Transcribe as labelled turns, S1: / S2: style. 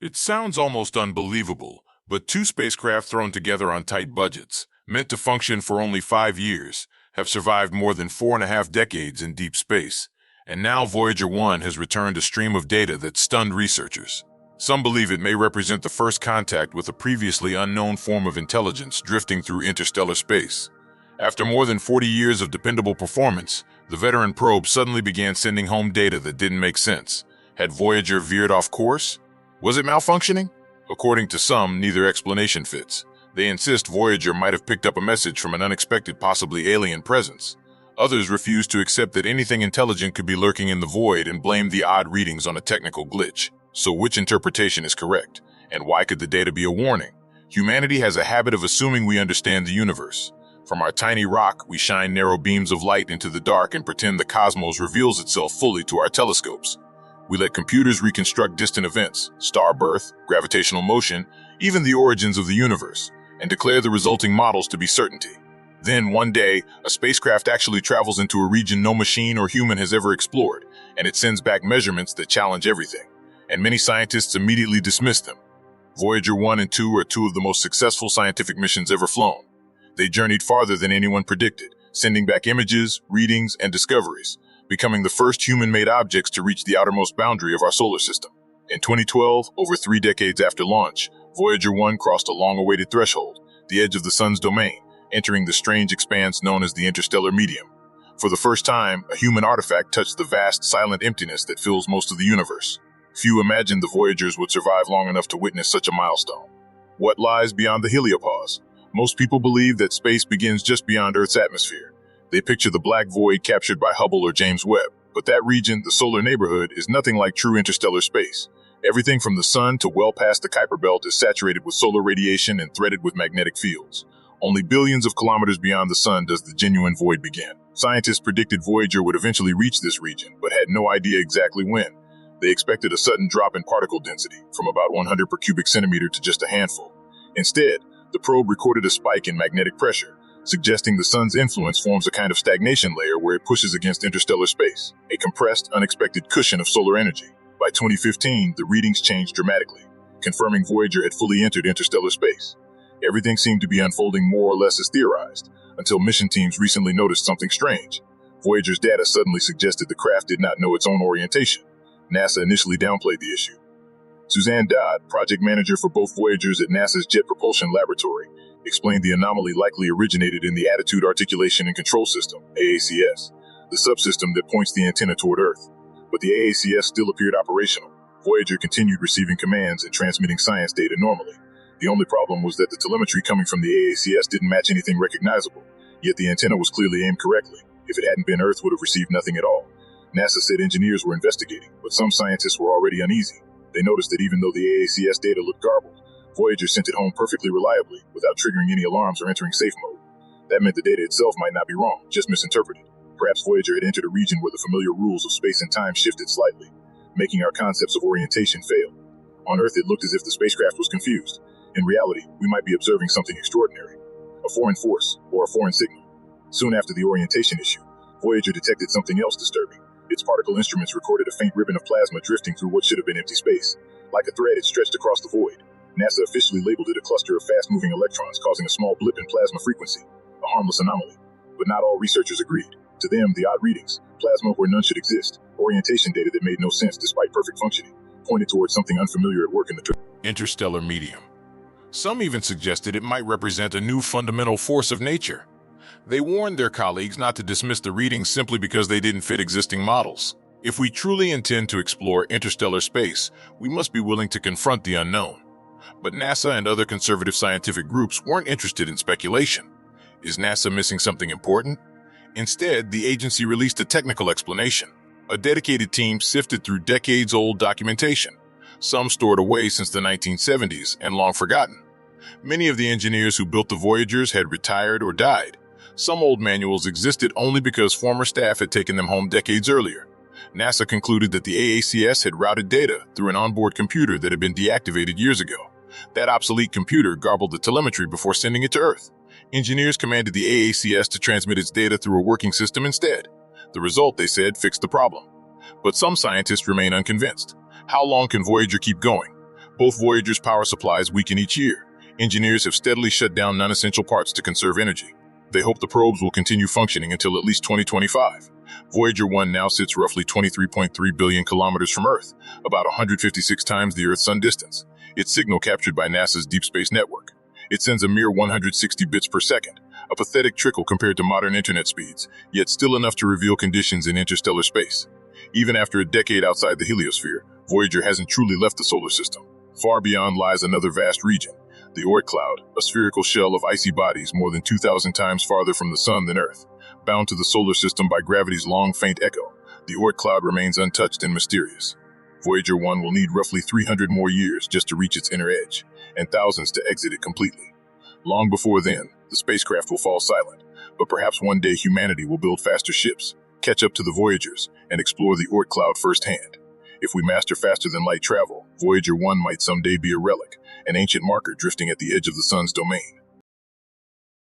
S1: It sounds almost unbelievable, but two spacecraft thrown together on tight budgets, meant to function for only 5 years, have survived more than 4.5 decades in deep space, and now Voyager 1 has returned a stream of data that stunned researchers. Some believe it may represent the first contact with a previously unknown form of intelligence drifting through interstellar space. After more than 40 years of dependable performance, the veteran probe suddenly began sending home data that didn't make sense. Had Voyager veered off course? Was it malfunctioning? According to some, neither explanation fits. They insist Voyager might have picked up a message from an unexpected, possibly alien presence. Others refuse to accept that anything intelligent could be lurking in the void and blame the odd readings on a technical glitch. So which interpretation is correct? And why could the data be a warning? Humanity has a habit of assuming we understand the universe. From our tiny rock, we shine narrow beams of light into the dark and pretend the cosmos reveals itself fully to our telescopes. We let computers reconstruct distant events, star birth, gravitational motion, even the origins of the universe, and declare the resulting models to be certainty. Then, one day, a spacecraft actually travels into a region no machine or human has ever explored, and it sends back measurements that challenge everything. And many scientists immediately dismiss them. Voyager 1 and 2 are two of the most successful scientific missions ever flown. They journeyed farther than anyone predicted, sending back images, readings, and discoveries, becoming the first human-made objects to reach the outermost boundary of our solar system. In 2012, over 3 decades after launch, Voyager 1 crossed a long-awaited threshold, the edge of the sun's domain, entering the strange expanse known as the interstellar medium. For the first time, a human artifact touched the vast, silent emptiness that fills most of the universe. Few imagined the Voyagers would survive long enough to witness such a milestone. What lies beyond the heliopause? Most people believe that space begins just beyond Earth's atmosphere. They picture the black void captured by Hubble or James Webb. But that region, the solar neighborhood, is nothing like true interstellar space. Everything from the sun to well past the Kuiper Belt is saturated with solar radiation and threaded with magnetic fields. Only billions of kilometers beyond the sun does the genuine void begin. Scientists predicted Voyager would eventually reach this region, but had no idea exactly when. They expected a sudden drop in particle density, from about 100 per cubic centimeter to just a handful. Instead, the probe recorded a spike in magnetic pressure, suggesting the sun's influence forms a kind of stagnation layer where it pushes against interstellar space, a compressed, unexpected cushion of solar energy. By 2015, the readings changed dramatically, confirming Voyager had fully entered interstellar space. Everything seemed to be unfolding more or less as theorized, until mission teams recently noticed something strange. Voyager's data suddenly suggested the craft did not know its own orientation. NASA initially downplayed the issue. Suzanne Dodd, project manager for both Voyagers at NASA's Jet Propulsion Laboratory, explained the anomaly likely originated in the Attitude Articulation and Control System, AACS, the subsystem that points the antenna toward Earth. But the AACS still appeared operational. Voyager continued receiving commands and transmitting science data normally. The only problem was that the telemetry coming from the AACS didn't match anything recognizable, yet the antenna was clearly aimed correctly. If it hadn't been, Earth would have received nothing at all. NASA said engineers were investigating, but some scientists were already uneasy. They noticed that even though the AACS data looked garbled, Voyager sent it home perfectly reliably without triggering any alarms or entering safe mode. That meant the data itself might not be wrong, just misinterpreted. Perhaps Voyager had entered a region where the familiar rules of space and time shifted slightly, making our concepts of orientation fail. On Earth, it looked as if the spacecraft was confused. In reality, we might be observing something extraordinary, a foreign force or a foreign signal. Soon after the orientation issue, Voyager detected something else disturbing. Its particle instruments recorded a faint ribbon of plasma drifting through what should have been empty space. Like a thread, it stretched across the void. NASA officially labeled it a cluster of fast-moving electrons causing a small blip in plasma frequency, a harmless anomaly. But not all researchers agreed. To them, the odd readings, plasma where none should exist, orientation data that made no sense despite perfect functioning, pointed towards something unfamiliar at work in the interstellar medium. Some even suggested it might represent a new fundamental force of nature. They warned their colleagues not to dismiss the readings simply because they didn't fit existing models. If we truly intend to explore interstellar space, we must be willing to confront the unknown. But NASA and other conservative scientific groups weren't interested in speculation. Is NASA missing something important? Instead, the agency released a technical explanation. A dedicated team sifted through decades-old documentation, some stored away since the 1970s and long forgotten. Many of the engineers who built the Voyagers had retired or died. Some old manuals existed only because former staff had taken them home decades earlier. NASA concluded that the AACS had routed data through an onboard computer that had been deactivated years ago. That obsolete computer garbled the telemetry before sending it to Earth. Engineers commanded the AACS to transmit its data through a working system instead. The result, they said, fixed the problem. But some scientists remain unconvinced. How long can Voyager keep going? Both Voyager's power supplies weaken each year. Engineers have steadily shut down non-essential parts to conserve energy. They hope the probes will continue functioning until at least 2025. Voyager 1 now sits roughly 23.3 billion kilometers from Earth, about 156 times the Earth-Sun distance. Its signal captured by NASA's Deep Space Network. It sends a mere 160 bits per second, a pathetic trickle compared to modern internet speeds, yet still enough to reveal conditions in interstellar space. Even after a decade outside the heliosphere, Voyager hasn't truly left the solar system. Far beyond lies another vast region, the Oort cloud, a spherical shell of icy bodies more than 2,000 times farther from the Sun than Earth. Bound to the solar system by gravity's long, faint echo, the Oort cloud remains untouched and mysterious. Voyager 1 will need roughly 300 more years just to reach its inner edge, and thousands to exit it completely. Long before then, the spacecraft will fall silent, but perhaps one day humanity will build faster ships, catch up to the Voyagers, and explore the Oort cloud firsthand. If we master faster than light travel, Voyager 1 might someday be a relic, an ancient marker drifting at the edge of the Sun's domain.